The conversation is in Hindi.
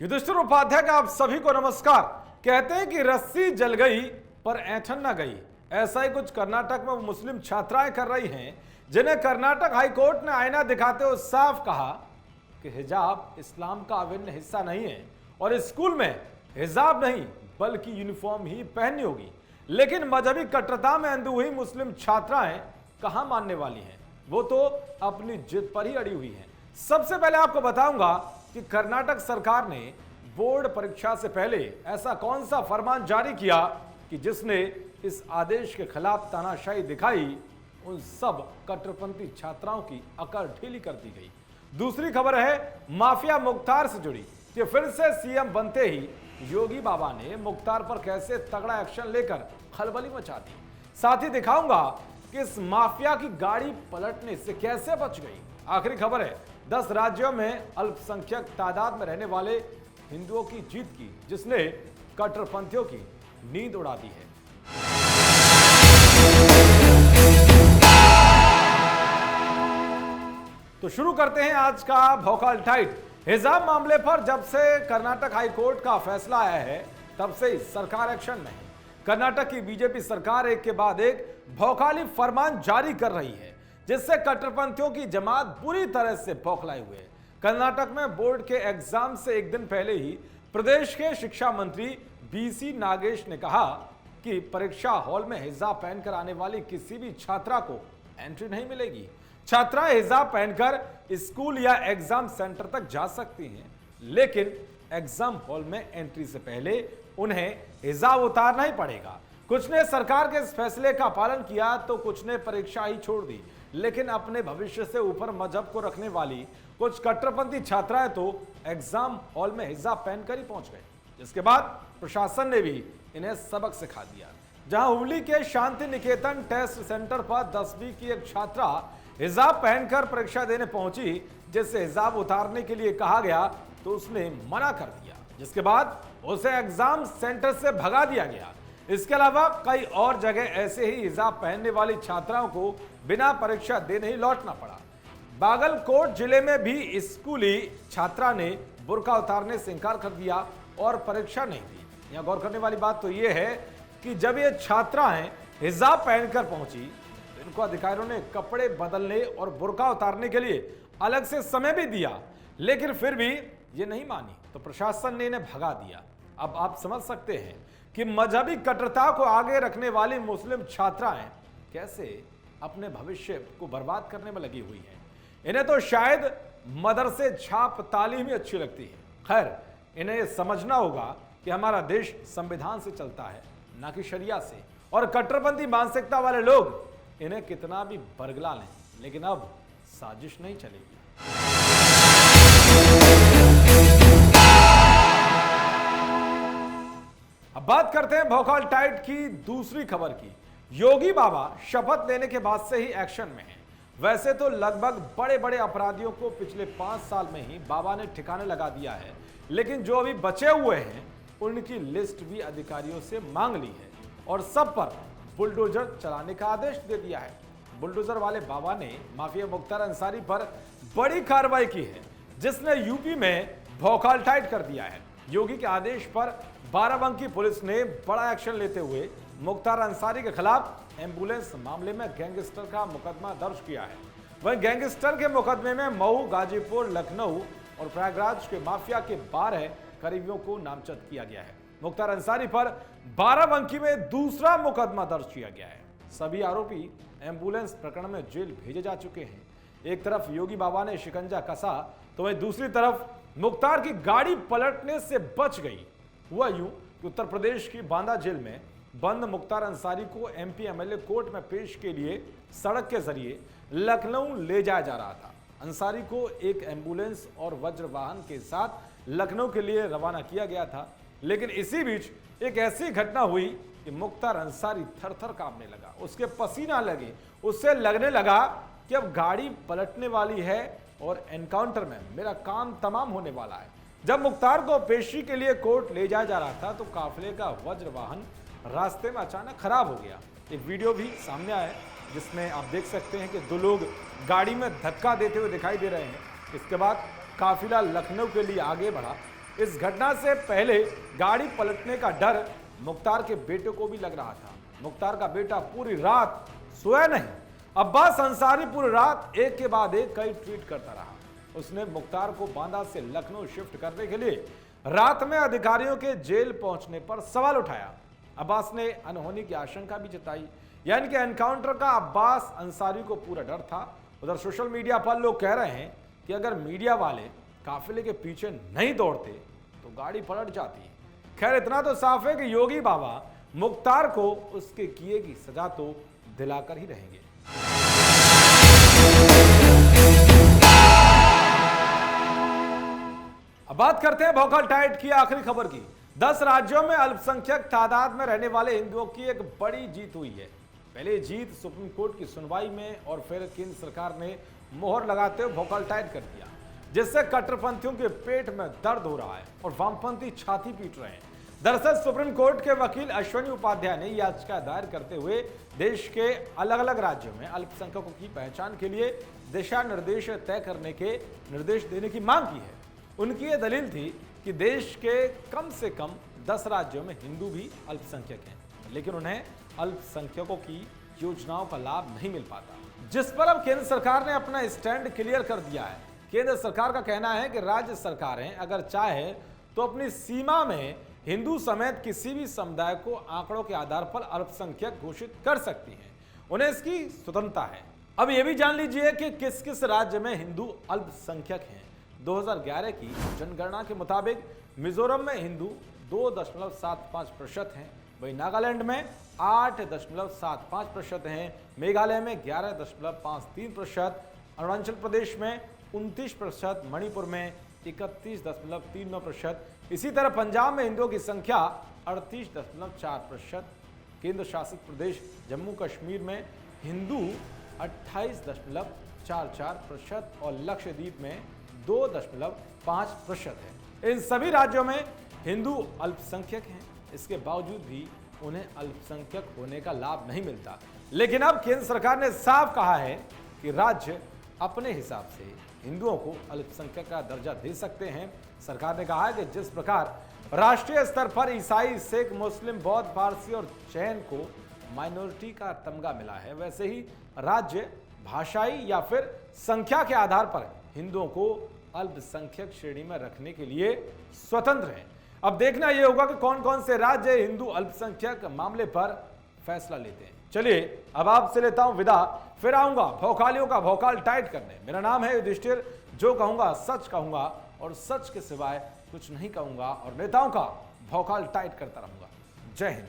युधिष्ठिर उपाध्याय का आप सभी को नमस्कार। कहते हैं कि रस्सी जल गई पर ऐंठन न गई। ऐसा ही कुछ कर्नाटक में मुस्लिम छात्राएं कर रही हैं, जिन्हें कर्नाटक हाईकोर्ट ने आईना दिखाते हुए साफ कहा कि हिजाब इस्लाम का अभिन्न हिस्सा नहीं है और स्कूल में हिजाब नहीं बल्कि यूनिफॉर्म ही पहननी होगी। लेकिन मजहबी कट्टरता में अंधी हुई मुस्लिम छात्राएं कहां मानने वाली हैं? वो तो अपनी जिद पर ही अड़ी हुई हैं। सबसे पहले आपको बताऊंगा कि कर्नाटक सरकार ने बोर्ड परीक्षा से पहले ऐसा कौन सा फरमान जारी किया कि जिसने इस आदेश के खिलाफ तानाशाही दिखाई। उन सब कट्टरपंथी छात्राओं की अकड़ ढीली कर दी गई। दूसरी खबर है माफिया मुख्तार से जुड़ी कि फिर से सीएम बनते ही योगी बाबा ने मुख्तार पर कैसे तगड़ा एक्शन लेकर खलबली मचा दी। साथ ही दिखाऊंगा कि इस माफिया की गाड़ी पलटने से कैसे बच गई। आखिरी खबर है 10 राज्यों में अल्पसंख्यक तादाद में रहने वाले हिंदुओं की जीत की, जिसने कट्टरपंथियों की नींद उड़ा दी है। तो शुरू करते हैं आज का भौकाल टाइट। हिजाब मामले पर जब से कर्नाटक हाईकोर्ट का फैसला आया है तब से ही सरकार एक्शन में है। कर्नाटक की बीजेपी सरकार एक के बाद एक भौकाली फरमान जारी कर रही है, जिससे कट्टरपंथियों की जमात बुरी तरह से बौखलाए हुए है। कर्नाटक में बोर्ड के एग्जाम से एक दिन पहले ही प्रदेश के शिक्षा मंत्री बीसी नागेश ने कहा कि परीक्षा हॉल में हिजाब पहनकर आने वाली किसी भी छात्रा को एंट्री नहीं मिलेगी। छात्राएं हिजाब पहनकर स्कूल या एग्जाम सेंटर तक जा सकती हैं, लेकिन एग्जाम हॉल में एंट्री से पहले उन्हें हिजाब उतारना ही पड़ेगा। कुछ ने सरकार के इस फैसले का पालन किया तो कुछ ने परीक्षा ही छोड़ दी। लेकिन अपने भविष्य से ऊपर मजहब को रखने वाली कुछ कट्टरपंथी छात्राएं तो एग्जाम हॉल में हिजाब पहनकर ही पहुंच गए, जिसके बाद प्रशासन ने भी इन्हें सबक सिखा दिया। जहां हुबली के शांति निकेतन टेस्ट सेंटर पर 10वीं की एक छात्रा हिजाब पहनकर परीक्षा देने पहुंची, जिससे हिजाब उतारने के लिए कहा गया तो उसने मना कर दिया, जिसके बाद उसे एग्जाम सेंटर से भगा दिया गया। इसके अलावा कई और जगह ऐसे ही हिजाब पहनने वाली छात्राओं को बिना परीक्षा देने ही लौटना पड़ा। बागलकोट जिले में भी स्कूली छात्रा ने बुर्का उतारने से इंकार कर दिया और परीक्षा नहीं दी। यहां गौर करने वाली बात तो यह है कि जब ये छात्राएं हिजाब पहनकर पहुंची तो इनको अधिकारियों ने कपड़े बदलने और बुर्का उतारने के लिए अलग से समय भी दिया, लेकिन फिर भी ये नहीं मानी तो प्रशासन ने इन्हें भगा दिया। अब आप समझ सकते हैं कि मजहबी कट्टरता को आगे रखने वाली मुस्लिम छात्राएं कैसे अपने भविष्य को बर्बाद करने में लगी हुई हैं। इन्हें तो शायद मदरसे छाप तालीम ही अच्छी लगती है। खैर, इन्हें समझना होगा कि हमारा देश संविधान से चलता है, ना कि शरिया से, और कट्टरपंथी मानसिकता वाले लोग इन्हें कितना भी बरगला लें, लेकिन अब साजिश नहीं चलेगी। अब बात करते हैं भौकाल टाइट की दूसरी खबर की। योगी बाबा शपथ लेने के बाद से ही एक्शन में हैं। वैसे तो लगभग बड़े बड़े अपराधियों को पिछले 5 साल में ही बाबा ने ठिकाने लगा दिया है, लेकिन जो अभी बचे हुए हैं उनकी लिस्ट भी अधिकारियों से मांग ली है और सब पर बुलडोजर चलाने का आदेश दे दिया है। बुलडोजर वाले बाबा ने माफिया मुख्तार अंसारी पर बड़ी कार्रवाई की है, जिसने यूपी में भौकाल टाइट कर दिया है। योगी के आदेश पर बाराबंकी पुलिस ने बड़ा एक्शन लेते हुए मुख्तार अंसारी के खिलाफ एम्बुलेंस मामले में गैंगस्टर का मुकदमा दर्ज किया है। वहीं गैंगस्टर के मुकदमे में मऊ, गाजीपुर, लखनऊ और प्रयागराज के माफिया के 12 करीबियों को नामजद किया गया है। मुख्तार अंसारी पर बाराबंकी में दूसरा मुकदमा दर्ज किया गया है। सभी आरोपी एम्बुलेंस प्रकरण में जेल भेजे जा चुके हैं। एक तरफ योगी बाबा ने शिकंजा कसा तो वहीं दूसरी तरफ मुख्तार की गाड़ी पलटने से बच गई। हुआ यूं कि उत्तर प्रदेश की बांदा जेल में बंद मुख्तार अंसारी को एमपी एमएलए कोर्ट में पेश के लिए सड़क के जरिए लखनऊ ले जाया जा रहा था। अंसारी को एक एम्बुलेंस और वज्र वाहन के साथ लखनऊ के लिए रवाना किया गया था, लेकिन इसी बीच एक ऐसी घटना हुई कि मुख्तार अंसारी थर-थर कांपने लगा, उसके पसीना लगे, उससे लगने लगा कि अब गाड़ी पलटने वाली है और एनकाउंटर में मेरा काम तमाम होने वाला है। जब मुख्तार को पेशी के लिए कोर्ट ले जाया जा रहा था तो काफिले का वज्र वाहन रास्ते में अचानक खराब हो गया। एक वीडियो भी सामने आया जिसमें आप देख सकते हैं कि 2 लोग गाड़ी में धक्का देते हुए दिखाई दे रहे हैं। इसके बाद काफिला लखनऊ के लिए आगे बढ़ा इस घटना से पहले गाड़ी पलटने का डर मुख्तार के बेटे को भी लग रहा था। मुख्तार का बेटा पूरी रात सोया नहीं। अब्बास अंसारी पूरी रात एक के बाद एक कई ट्वीट करता रहा। उसने मुख्तार को बांदा से लखनऊ शिफ्ट करने के लिए रात में अधिकारियों के जेल पहुंचने पर सवाल उठाया। अब्बास ने अनहोनी की आशंका भी जताई, यानी कि एनकाउंटर का अब्बास अंसारी को पूरा डर था। उधर सोशल मीडिया पर लोग कह रहे हैं कि अगर मीडिया वाले काफिले के पीछे नहीं दौड़ते तो गाड़ी पलट जाती। खैर, इतना तो साफ है कि योगी बाबा मुख्तार को उसके किए की सजा तो दिलाकर ही रहेंगे। अब बात करते हैं भोकाल टाइट की आखिरी खबर की। 10 राज्यों में अल्पसंख्यक तादाद में रहने वाले हिंदुओं की एक बड़ी जीत हुई है। पहले जीत सुप्रीम कोर्ट की सुनवाई में और फिर केंद्र सरकार ने मोहर लगाते हुए भोकाल टाइट कर दिया, जिससे कट्टरपंथियों के पेट में दर्द हो रहा है और वामपंथी छाती पीट रहे हैं। दरअसल सुप्रीम कोर्ट के वकील अश्विनी उपाध्याय ने याचिका दायर करते हुए देश के अलग अलग राज्यों में अल्पसंख्यकों की पहचान के लिए दिशा निर्देश तय करने के निर्देश देने की मांग की है। उनकी यह दलील थी कि देश के कम से कम 10 राज्यों में हिंदू भी अल्पसंख्यक हैं, लेकिन उन्हें अल्पसंख्यकों की योजनाओं का लाभ नहीं मिल पाता, जिस पर अब केंद्र सरकार ने अपना स्टैंड क्लियर कर दिया है। केंद्र सरकार का कहना है कि राज्य सरकारें अगर चाहे तो अपनी सीमा में हिंदू समेत किसी भी समुदाय को आंकड़ों के आधार पर अल्पसंख्यक घोषित कर सकती हैं। उन्हें इसकी स्वतंत्रता है। अब यह भी जान लीजिए कि किस किस राज्य में हिंदू अल्पसंख्यक हैं। 2011 की जनगणना के मुताबिक मिजोरम में हिंदू 2.75% हैं, वहीं नागालैंड में 8.75% हैं, मेघालय में 11.53%, अरुणाचल प्रदेश में 29%, मणिपुर में 31.39%। इसी तरह पंजाब में हिंदुओं की संख्या 38.4%, केंद्र शासित प्रदेश जम्मू कश्मीर में हिंदू 28.44% और लक्षद्वीप में 2.5% है। इन सभी राज्यों में हिंदू अल्पसंख्यक हैं, इसके बावजूद भी उन्हें अल्पसंख्यक होने का लाभ नहीं मिलता। लेकिन अब केंद्र सरकार ने साफ कहा है कि राज्य अपने हिसाब से हिंदुओं को अल्पसंख्यक का दर्जा दे सकते हैं। सरकार ने कहा है कि जिस प्रकार राष्ट्रीय स्तर पर ईसाई, सिख, मुस्लिम, बौद्ध, पारसी और जैन को माइनॉरिटी का तमगा मिला है, वैसे ही राज्य भाषाई या फिर संख्या के आधार पर हिंदुओं को अल्पसंख्यक श्रेणी में रखने के लिए स्वतंत्र है। अब देखना यह होगा कि कौन कौन से राज्य हिंदू अल्पसंख्यक मामले पर फैसला लेते हैं। चलिए अब आपसे लेता हूं विदा, फिर आऊंगा भौकालियों का भौकाल टाइट करने। मेरा नाम है युधिष्ठिर, जो कहूंगा सच कहूंगा और सच के सिवाय कुछ नहीं कहूंगा और नेताओं का भौकाल टाइट करता रहूंगा। जय हिंद।